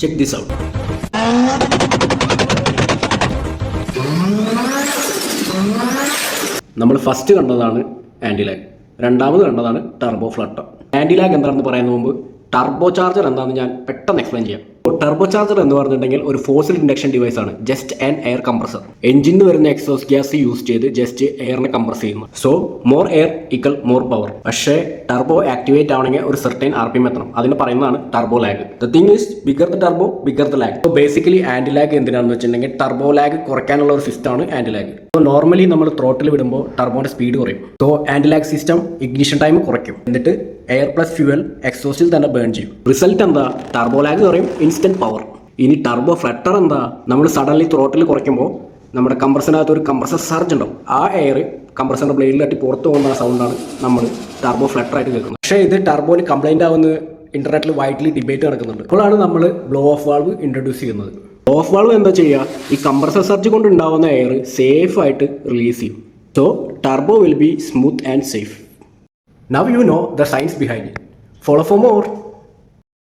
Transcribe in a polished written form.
Check this out. നമ്മൾ first കണ്ടതാണ് anti lag, രണ്ടാമത് കണ്ടതാണ് ടർബോ ഫ്ലട്ടർ. ആൻറ്റി ലാഗ് എന്താണെന്ന് പറയുന്നതിന് മുമ്പ് ടർബോ ചാർജർ എന്താണെന്ന് ഞാൻ പെട്ടെന്ന് എക്സ്പ്ലെയിൻ ചെയ്യാം. ടർബോ ചാർജർ എന്ന് പറഞ്ഞിട്ടുണ്ടെങ്കിൽ ഒരു ഫോസിൽ ഇൻഡക്ഷൻ ഡിവൈസ് ആണ്, ജസ്റ്റ് ആൻ എയർ കംപ്രസർ. എഞ്ചിന് വരുന്ന എക്സോസ് ഗ്യാസ് യൂസ് ചെയ്ത് ജസ്റ്റ് എയറിനെ കംപ്രസ് ചെയ്യുന്നു. So more air equal more power. പക്ഷേ ടർബോ ആക്ടിവേറ്റ് ആവണമെങ്കിൽ ഒരു സെർട്ടൈൻ RPM എത്തണം. അതിന് പറയുന്നതാണ് turbo lag. The thing is bigger the turbo bigger the lag. So basically anti lag എന്തിനാണെന്ന് വെച്ചിട്ടുണ്ടെങ്കിൽ ടർബോ ലാഗ് കുറയ്ക്കാനുള്ള ഒരു സിസ്റ്റമാണ് ആൻറ്റി ലാഗ്. സോ നോർമലി നമ്മൾ ത്രോട്ടിൽ വിടുമ്പോൾ ടർബോന്റെ സ്പീഡ് കുറയും. So anti lag system ignition time കുറയ്ക്കും. എന്നിട്ട് എയർ പ്ലസ് ഫ്യൂവൽ എക്സോസ്റ്റിൽ തന്നെ ബേൺ ചെയ്യും. റിസൾട്ട് എന്താ? ടർബോ ലാഗ് കുറയും, ഇൻസ്റ്റന്റ് പവർ. ഇനി ടർബോ ഫ്ലട്ടർ എന്താ? നമ്മൾ സഡൻലി ത്രോട്ടിൽ കുറയ്ക്കുമ്പോൾ നമ്മുടെ കംപ്രസറിനകത്ത് ഒരു കംപ്രസർ സർജ് ഉണ്ടാവും. ആ എയർ കംപ്രസറിന്റെ ബ്ലേഡിൽ തട്ടി പുറത്ത് പോകുന്ന സൗണ്ടാണ് നമ്മൾ ടർബോ ഫ്ലട്ടർ ആയിട്ട് കേൾക്കുന്നത്. പക്ഷേ ഇത് ടർബോന് കംപ്ലൈന്റ് ആവുന്ന ഇന്റർനെറ്റിൽ വൈഡ്ലി ഡിബേറ്റ് നടക്കുന്നുണ്ട്. അപ്പോഴാണ് നമ്മൾ ബ്ലോ ഓഫ് വാൾവ് ഇൻട്രൊഡ്യൂസ് ചെയ്യുന്നത്. ബ്ലോ ഓഫ് വാൾവ് എന്താ ചെയ്യുക? ഈ കംപ്രസർ സർജ് കൊണ്ട് ഉണ്ടാവുന്ന എയർ സേഫ് ആയിട്ട് റിലീസ് ചെയ്യും. So turbo will be smooth and safe. Now you know the science behind it. Follow for more.